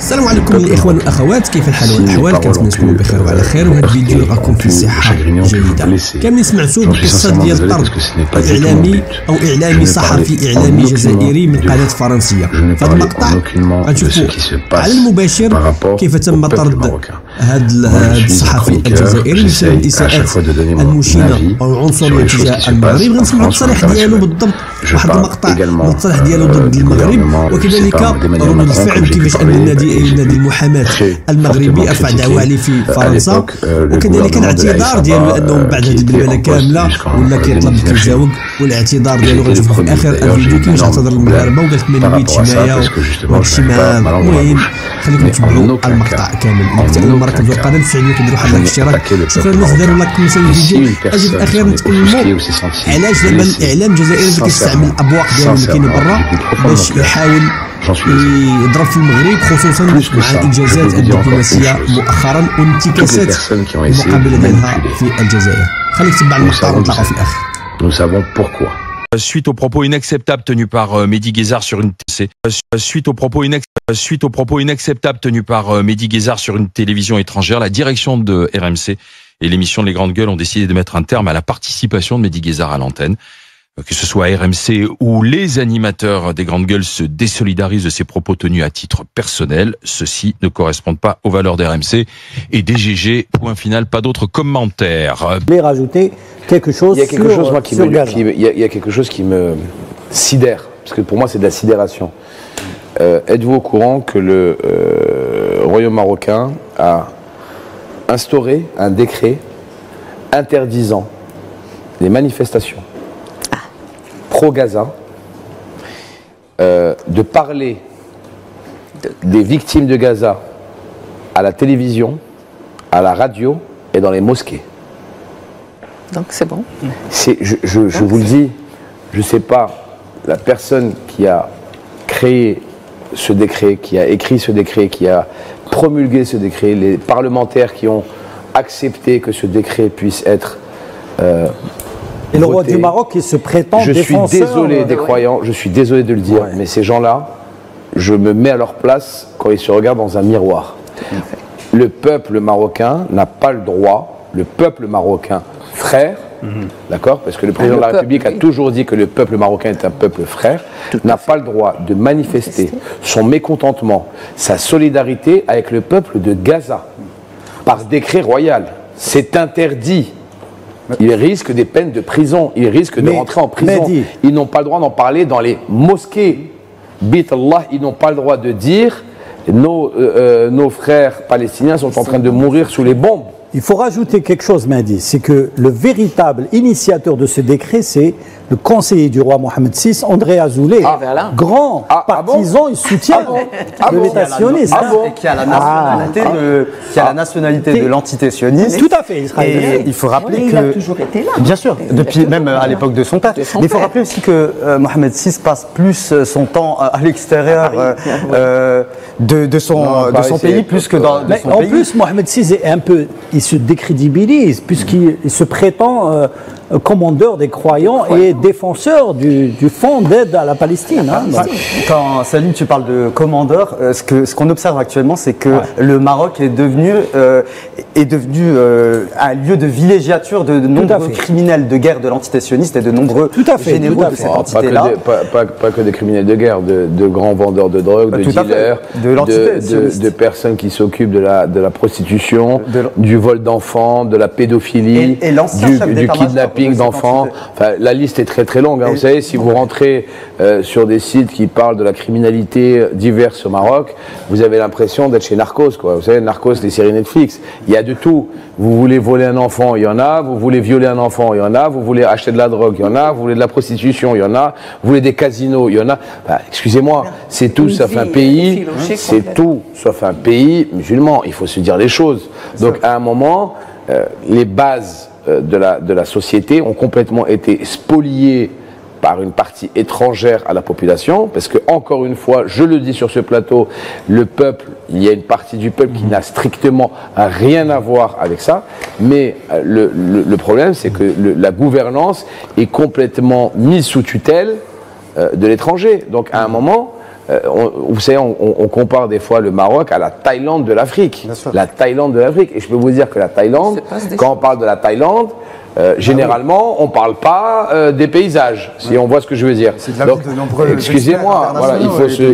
السلام عليكم الاخوان والاخوات، كيف الحال والاحوال؟ كنتمنى تكونوا بخير وعلى خير، وهذا الفيديو يلقاكم في صحه جيده. كاملين سمعتوا بالقصه ديال طرد اعلامي او اعلامي صحفي اعلامي جزائري من قناه فرنسيه. في هذا المقطع غنشوفوا على المباشر كيف تم طرد هذا الصحفي الجزائري بسبب الاساءات المشينه او العنصريه تجاه المغرب. غنسمعوا التصريح ديالو بالضبط، واحد المقطع من التصريح ديالو ضد المغرب، وكذلك ردود الفعل كيفاش ان نادي المحاماه المغربي ارفع دعوى عليه في فرنسا، وكذلك الاعتذار ديالو لانه من بعد هذه البلبله كامله ولا كيطلب التزاوج، والاعتذار ديالو غنشوفوا في اخر الفيديو كيفاش اعتذر للمغاربه وقال لك ما نويتش معايا وهادشي معاه. المهم خليكم تتبعوا المقطع كامل. اول مره كتزوروا القناه تساعدونا كديروا واحد الاشتراك. شكرا للناس داروا لايك كل الفيديو. اجي في الاخير نتكلموا علاش دابا الاعلام الجزائري اللي كيستعمل الابواق ديالو اللي كاينين برا باش يحاول يضرب في المغرب، خصوصا مع الانجازات الدبلوماسيه مؤخرا والانتكاسات المقابله ديالها في الجزائر. خليك تتبع المقطع ونطلعوا في الاخر. Nous savons pourquoi. Suite aux propos inacceptables tenus par Mehdi Guézard sur une suite aux propos inacceptables tenus par Mehdi Guézard sur une télévision étrangère, la direction de RMC et l'émission Les Grandes Gueules ont décidé de mettre un terme à la participation de Mehdi Guézard à l'antenne. Que ce soit RMC ou les animateurs des Grandes Gueules se désolidarisent de ces propos tenus à titre personnel. Ceux-ci ne correspondent pas aux valeurs d'RMC et DGG. Point final, pas d'autres commentaires. Je vais rajouter quelque chose. Il y a quelque chose, moi, il y a quelque chose qui me sidère, parce que pour moi c'est de la sidération. Êtes-vous au courant que le Royaume marocain a instauré un décret interdisant les manifestations pro-Gaza, de parler des victimes de Gaza à la télévision, à la radio et dans les mosquées. Donc c'est bon. Je vous le dis, je ne sais pas, la personne qui a créé ce décret, qui a écrit ce décret, qui a promulgué ce décret, les parlementaires qui ont accepté que ce décret puisse être et le roi du Maroc qui se prétend défenseur. Je suis désolé des croyants, je suis désolé de le dire, mais ces gens-là, je me mets à leur place quand ils se regardent dans un miroir. Le peuple marocain n'a pas le droit, le peuple marocain frère, d'accord, parce que le président de la République a toujours dit que le peuple marocain est un peuple frère, n'a pas le droit de manifester son mécontentement, sa solidarité avec le peuple de Gaza, par décret royal. C'est interdit. Ils risquent des peines de prison, ils risquent de rentrer en prison. Ils n'ont pas le droit d'en parler dans les mosquées. Bit Allah, ils n'ont pas le droit de dire nos frères palestiniens sont en train de mourir sous les bombes. Il faut rajouter quelque chose, Mehdi, c'est que le véritable initiateur de ce décret, c'est le conseiller du roi Mohamed VI, André Azoulay, grand partisan et soutien de l'État sioniste. Qui a la nationalité de l'entité sioniste. Tout à fait, israélien. Et il faut rappeler que... Il a toujours été là. Bien sûr, depuis même à l'époque de son père. Mais il faut rappeler aussi que Mohamed VI passe plus son temps à l'extérieur de son pays, plus que dans son pays. En plus, Mohamed VI est un peu... Il se décrédibilise puisqu'il se prétend commandeur des croyants et défenseur du fonds d'aide à la Palestine. Quand Salim, tu parles de commandeur, ce qu'on observe actuellement, c'est que le Maroc est devenu un lieu de villégiature de nombreux criminels de guerre de l'entité sioniste et de nombreux généraux de cette entité-là. Pas que des criminels de guerre, de grands vendeurs de drogue, de dealers, de personnes qui s'occupent de la prostitution, du vol d'enfants, de la pédophilie, du kidnapping d'enfants. Enfin, la liste est très très longue. Hein. Vous savez, si vous rentrez sur des sites qui parlent de la criminalité diverse au Maroc, vous avez l'impression d'être chez Narcos, quoi. Vous savez, Narcos, les séries Netflix, il y a de tout. Vous voulez voler un enfant, il y en a. Vous voulez violer un enfant, il y en a. Vous voulez acheter de la drogue, il y en a. Vous voulez de la prostitution, il y en a. Vous voulez des casinos, il y en a. Enfin, excusez-moi, c'est tout sauf un pays. C'est tout sauf un pays musulman. Il faut se dire les choses. Donc, à un moment, les bases de la société ont complètement été spoliées par une partie étrangère à la population, parce que, encore une fois, je le dis sur ce plateau, le peuple, il y a une partie du peuple qui n'a strictement rien à voir avec ça, mais le problème, c'est que la gouvernance est complètement mise sous tutelle de l'étranger. Donc, à un moment, vous savez, on compare des fois le Maroc à la Thaïlande de l'Afrique. La Thaïlande de l'Afrique. Et je peux vous dire que la Thaïlande, quand on parle de la Thaïlande, généralement, on ne parle pas des paysages, si on voit ce que je veux dire. Donc, excusez-moi, voilà,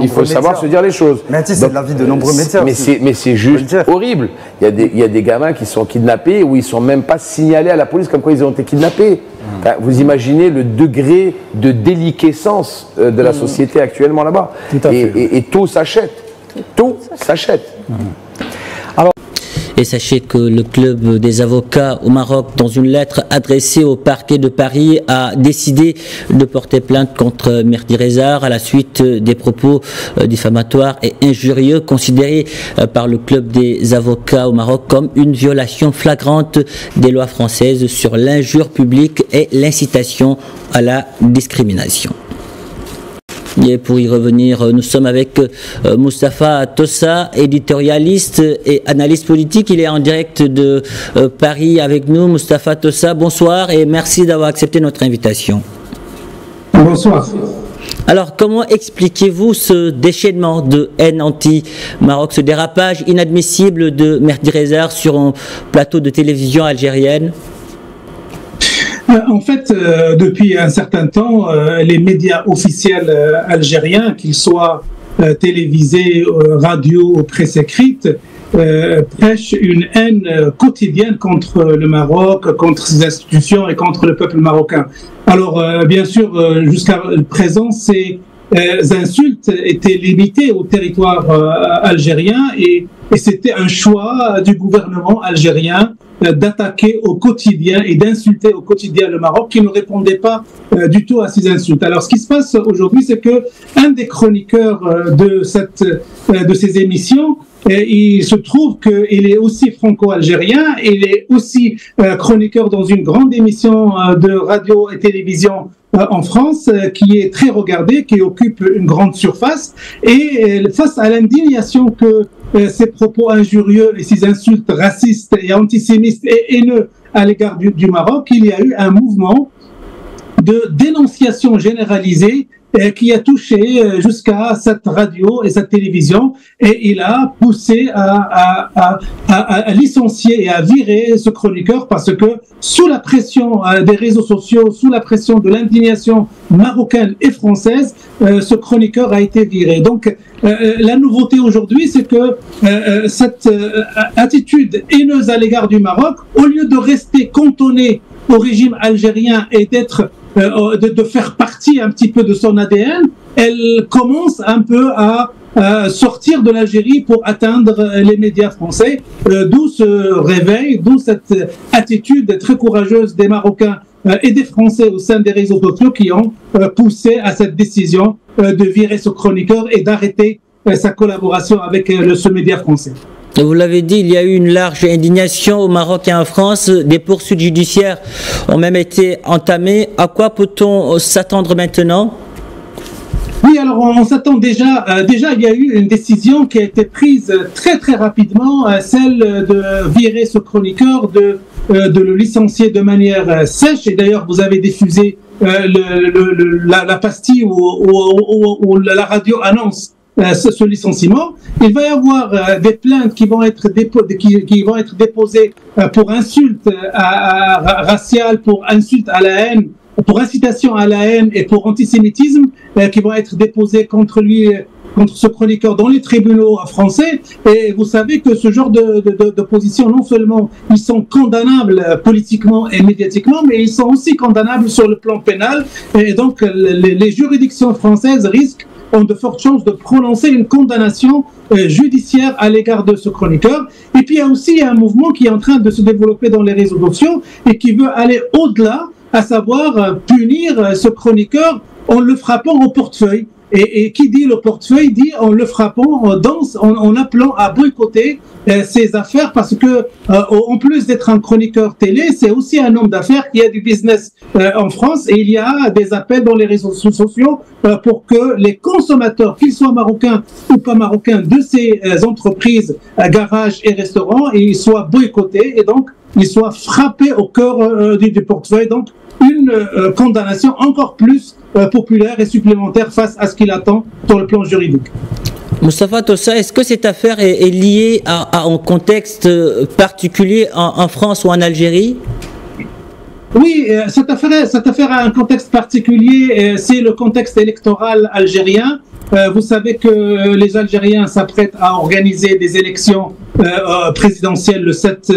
il faut savoir se dire les choses. Mais c'est l'avis de nombreux médias. Mais c'est juste horrible. Il y a des gamins qui sont kidnappés ou ils ne sont même pas signalés à la police comme quoi ils ont été kidnappés. Enfin, vous imaginez le degré de déliquescence de la société actuellement là-bas. Et tout s'achète. Tout s'achète. Et sachez que le club des avocats au Maroc, dans une lettre adressée au parquet de Paris, a décidé de porter plainte contre Mehdi Rezar à la suite des propos diffamatoires et injurieux considérés par le club des avocats au Maroc comme une violation flagrante des lois françaises sur l'injure publique et l'incitation à la discrimination. Et pour y revenir, nous sommes avec Moustapha Tossa, éditorialiste et analyste politique. Il est en direct de Paris avec nous. Moustapha Tossa, bonsoir et merci d'avoir accepté notre invitation. Bonsoir. Alors, comment expliquez-vous ce déchaînement de haine anti-Maroc, ce dérapage inadmissible de Mehdi Rezar sur un plateau de télévision algérienne ? En fait, depuis un certain temps, les médias officiels algériens, qu'ils soient télévisés, radio ou presse écrite, prêchent une haine quotidienne contre le Maroc, contre ses institutions et contre le peuple marocain. Alors, bien sûr, jusqu'à présent, ces insultes étaient limitées au territoire algérien et c'était un choix du gouvernement algérien d'attaquer au quotidien et d'insulter au quotidien le Maroc qui ne répondait pas du tout à ces insultes. Alors ce qui se passe aujourd'hui, c'est que un des chroniqueurs de ces émissions, il se trouve qu'il est aussi franco-algérien, il est aussi chroniqueur dans une grande émission de radio et télévision en France, qui est très regardée, qui occupe une grande surface, et face à l'indignation que ces propos injurieux et ces insultes racistes et antisémites et haineux à l'égard du Maroc, il y a eu un mouvement de dénonciation généralisée qui a touché jusqu'à cette radio et cette télévision, et il a poussé à licencier et à virer ce chroniqueur parce que sous la pression des réseaux sociaux, sous la pression de l'indignation marocaine et française, ce chroniqueur a été viré. Donc la nouveauté aujourd'hui, c'est que cette attitude haineuse à l'égard du Maroc, au lieu de rester cantonnée au régime algérien et d'être de faire partie un petit peu de son ADN, elle commence un peu à sortir de l'Algérie pour atteindre les médias français, d'où ce réveil, d'où cette attitude très courageuse des Marocains et des Français au sein des réseaux sociaux qui ont poussé à cette décision de virer ce chroniqueur et d'arrêter sa collaboration avec ce média français. Vous l'avez dit, il y a eu une large indignation au Maroc et en France. Des poursuites judiciaires ont même été entamées. À quoi peut-on s'attendre maintenant ? Oui, alors on s'attend déjà, il y a eu une décision qui a été prise très très rapidement, celle de virer ce chroniqueur, de le licencier de manière sèche. Et d'ailleurs, vous avez diffusé la pastille où la radio annonce ce licenciement. Il va y avoir des plaintes qui vont être déposées pour insulte raciale, pour insulte à la haine, pour incitation à la haine et pour antisémitisme qui vont être déposées contre lui, contre ce chroniqueur dans les tribunaux français. Et vous savez que ce genre de position, non seulement ils sont condamnables politiquement et médiatiquement, mais ils sont aussi condamnables sur le plan pénal. Et donc les juridictions françaises ont de fortes chances de prononcer une condamnation judiciaire à l'égard de ce chroniqueur. Et puis il y a aussi un mouvement qui est en train de se développer dans les réseaux sociaux et qui veut aller au-delà, à savoir punir ce chroniqueur en le frappant au portefeuille. Et qui dit le portefeuille dit en le frappant, en appelant à boycotter ses affaires, parce que en plus d'être un chroniqueur télé, c'est aussi un homme d'affaires qui a du business en France, et il y a des appels dans les réseaux sociaux pour que les consommateurs, qu'ils soient marocains ou pas marocains, de ces entreprises, garages et restaurants, ils soient boycottés et donc ils soient frappés au cœur du portefeuille. Donc une condamnation encore plus populaire et supplémentaire face à ce qu'il attend sur le plan juridique. Moustapha Tossa, est-ce que cette affaire est liée à un contexte particulier en France ou en Algérie? Oui, cette affaire a un contexte particulier, c'est le contexte électoral algérien. Vous savez que les Algériens s'apprêtent à organiser des élections présidentielles le 7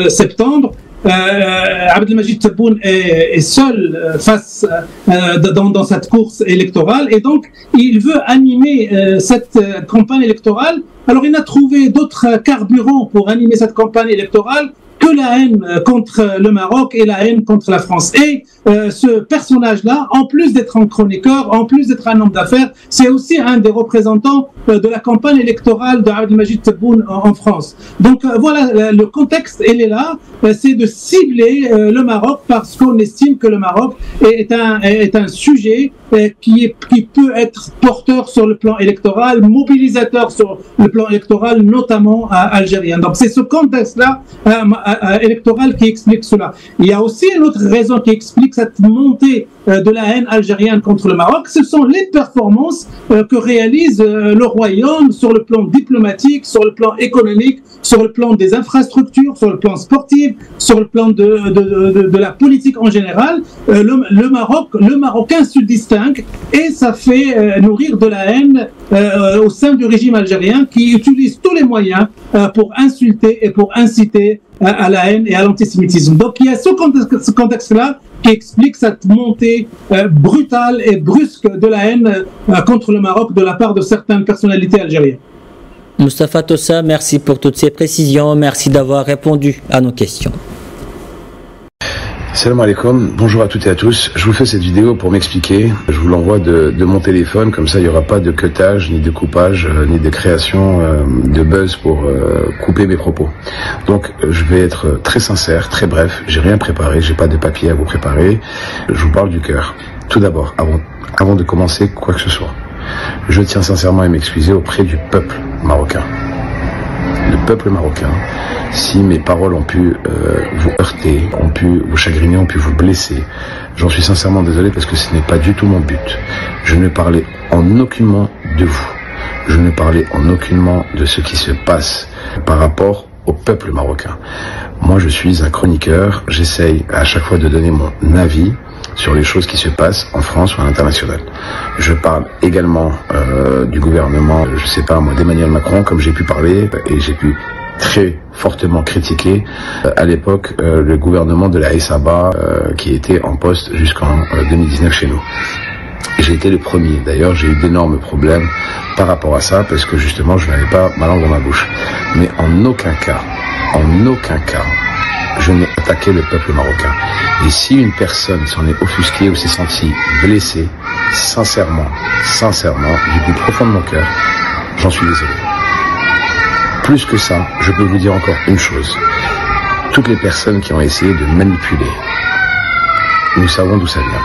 septembre. Abdelmajid Tebboune est seul face dans cette course électorale et donc il veut animer cette campagne électorale. Alors il a trouvé d'autres carburants pour animer cette campagne électorale que la haine contre le Maroc et la haine contre la France. Et ce personnage-là, en plus d'être un chroniqueur, en plus d'être un homme d'affaires, c'est aussi un des représentants de la campagne électorale d'Abdelmajid Tebboune en France. Donc voilà, le contexte, il est là, c'est de cibler le Maroc parce qu'on estime que le Maroc est un sujet qui peut être porteur sur le plan électoral, mobilisateur sur le plan électoral, notamment algérien. Donc c'est ce contexte-là électoral qui explique cela. Il y a aussi une autre raison qui explique cette montée de la haine algérienne contre le Maroc, ce sont les performances que réalise le royaume sur le plan diplomatique, sur le plan économique, sur le plan des infrastructures, sur le plan sportif, sur le plan de la politique en général. Le Marocain se distingue et ça fait nourrir de la haine au sein du régime algérien qui utilise tous les moyens pour insulter et pour inciter à la haine et à l'antisémitisme. Donc il y a ce contexte-là qui explique cette montée brutale et brusque de la haine contre le Maroc de la part de certaines personnalités algériennes. Moustapha Tossa, merci pour toutes ces précisions, merci d'avoir répondu à nos questions. Salam alaikum, bonjour à toutes et à tous. Je vous fais cette vidéo pour m'expliquer. Je vous l'envoie de mon téléphone, comme ça il n'y aura pas de cutage, ni de coupage, ni de création de buzz pour couper mes propos. Donc je vais être très sincère, très bref, j'ai rien préparé, j'ai pas de papier à vous préparer. Je vous parle du cœur. Tout d'abord, avant de commencer quoi que ce soit, je tiens sincèrement à m'excuser auprès du peuple marocain. Le peuple marocain, si mes paroles ont pu vous heurter, ont pu vous chagriner, ont pu vous blesser, j'en suis sincèrement désolé parce que ce n'est pas du tout mon but. Je ne parlais en aucunement de vous. Je ne parlais en aucunement de ce qui se passe par rapport au peuple marocain. Moi, je suis un chroniqueur, j'essaye à chaque fois de donner mon avis sur les choses qui se passent en France ou à l'international. Je parle également du gouvernement, je sais pas moi, d'Emmanuel Macron, comme j'ai pu parler et j'ai pu très fortement critiquer à l'époque le gouvernement de la Saba qui était en poste jusqu'en 2019 chez nous. J'ai été le premier. D'ailleurs, j'ai eu d'énormes problèmes par rapport à ça parce que justement, je n'avais pas ma langue dans ma bouche. Mais en aucun cas, je n'ai attaqué le peuple marocain. Et si une personne s'en est offusquée ou s'est sentie blessée, sincèrement, du plus profond de mon cœur, j'en suis désolé. Plus que ça, je peux vous dire encore une chose. Toutes les personnes qui ont essayé de manipuler, nous savons d'où ça vient.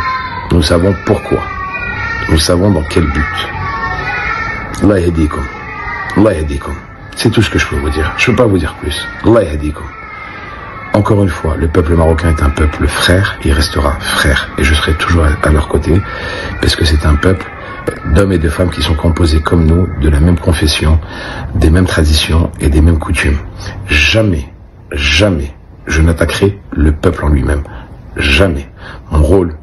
Nous savons pourquoi. Nous savons dans quel but. Allah yahdikum. Allah yahdikum. C'est tout ce que je peux vous dire. Je ne peux pas vous dire plus. Allah yahdikum. Encore une fois, le peuple marocain est un peuple frère, il restera frère. Et je serai toujours à leur côté, parce que c'est un peuple d'hommes et de femmes qui sont composés comme nous, de la même confession, des mêmes traditions et des mêmes coutumes. Jamais, je n'attaquerai le peuple en lui-même. Jamais. Mon rôle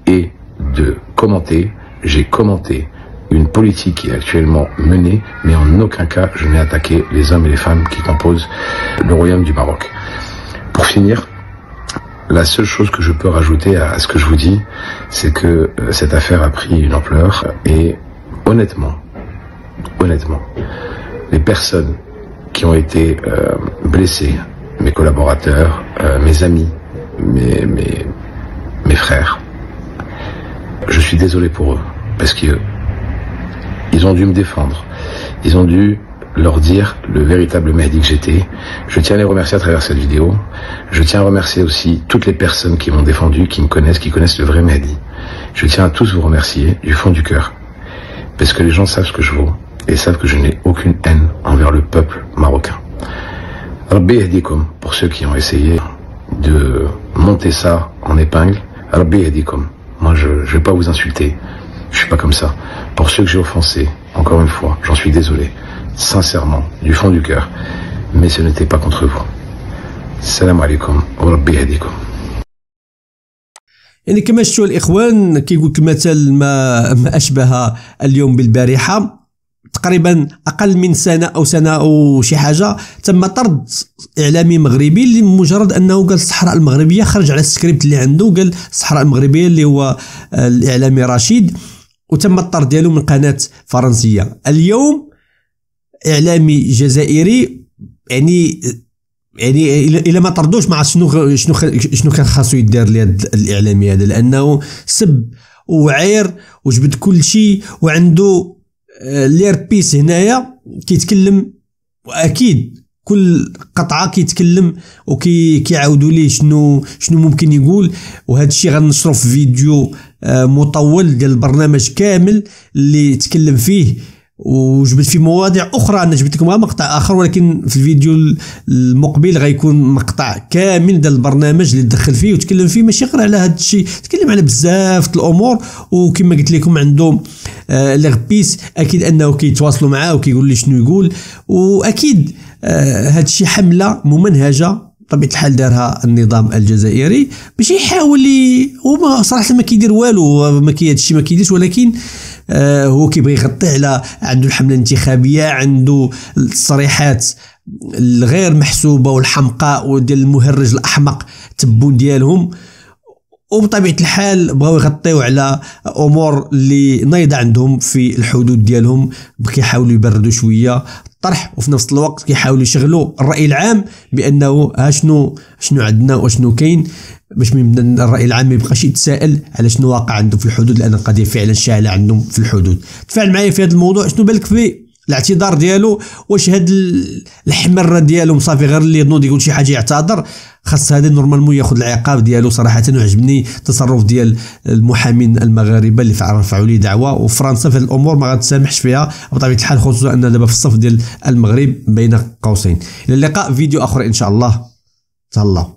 est de commenter. J'ai commenté une politique qui est actuellement menée, mais en aucun cas je n'ai attaqué les hommes et les femmes qui composent le royaume du Maroc. Pour finir, la seule chose que je peux rajouter à ce que je vous dis, c'est que cette affaire a pris une ampleur et honnêtement, les personnes qui ont été blessées, mes collaborateurs, mes amis, mes frères, je suis désolé pour eux, parce que ils ont dû me défendre, ils ont dû leur dire le véritable Mehdi que j'étais. Je tiens à les remercier à travers cette vidéo. Je tiens à remercier aussi toutes les personnes qui m'ont défendu, qui me connaissent, qui connaissent le vrai Mehdi. Je tiens à tous vous remercier du fond du cœur, parce que les gens savent ce que je vaux et savent que je n'ai aucune haine envers le peuple marocain. Rabbi yahdikum, pour ceux qui ont essayé de monter ça en épingle, Rabbi yahdikum. Moi, je ne vais pas vous insulter. Je suis pas comme ça. Pour ceux que j'ai offensés, encore une fois, j'en suis désolé. Sincèrement, du fond du cœur. Mais ce n'était pas contre vous. Salam alaikum wa Rabbi yahdikum. يعني كما شفتوا الإخوان كيقول لك مثل ما أشبه اليوم بالبارحة. تقريبا أقل من سنة أو سنة أو شي حاجة تم طرد إعلامي مغربي اللي مجرد أنه قال الصحراء المغربية، خرج على السكريبت اللي عنده قال الصحراء المغربية اللي هو الإعلامي رشيد، وتم الطرد ديالو من قناة فرنسية. اليوم إعلامي جزائري يعني إلا ما طردوش مع شنو كان خاصو يدار لهذا الإعلامي هذا، لأنه سب وعير وجبد كل شيء وعنده ليربيس هنايا كيتكلم، واكيد كل قطعه كيتكلم وكيعاودوا ليه شنو ممكن يقول. وهذا الشيء غنشرو في فيديو مطول ديال البرنامج كامل اللي تكلم فيه وجبت فيه مواضيع اخرى. انا جبت لكم مقطع اخر، ولكن في الفيديو المقبل غيكون مقطع كامل ديال البرنامج اللي دخل فيه وتكلم فيه ماشي غير على هذا الشيء، تكلم على بزاف الامور. وكما قلت لكم عندهم لغبيس اكيد انه كيتواصلوا معاه وكيقول لي شنو يقول. واكيد هذا الشيء حمله ممنهجه بطبيعه الحال دارها النظام الجزائري باش يحاول هو صراحه ما كيدير والو، ما هذا الشيء ما كيديرش، ولكن هو كيبغي يغطي على عنده الحمله الانتخابيه، عنده التصريحات الغير محسوبه والحمقاء وديال المهرج الاحمق تبون ديالهم. وبطبيعه الحال بغاو يغطيو على امور اللي نايضه عندهم في الحدود ديالهم، كيحاولوا يبردوا شويه الطرح، وفي نفس الوقت كيحاولوا يشغلوا الراي العام بانه ها شنو عندنا وشنو كاين، باش من الراي العام ما يبقاش يتساءل على شنو واقع عنده في الحدود، لان القضيه فعلا شاعله عندهم في الحدود. تفاعل معايا في هذا الموضوع، شنو بالك فيه الاعتذار ديالو؟ واش هاد الحمره ديالو صافي غير اللي ينوض يقول شي حاجه يعتذر؟ خاص هذا نورمالمون ياخذ العقاب ديالو صراحه. وعجبني التصرف ديال المحامين المغاربه اللي رفعوا لي دعوه، وفرنسا في هذه الامور ما غتسامحش فيها بطبيعه الحال، خصوصا ان دابا في الصف ديال المغرب بين قوسين. الى اللقاء فيديو اخر ان شاء الله. تهلاو.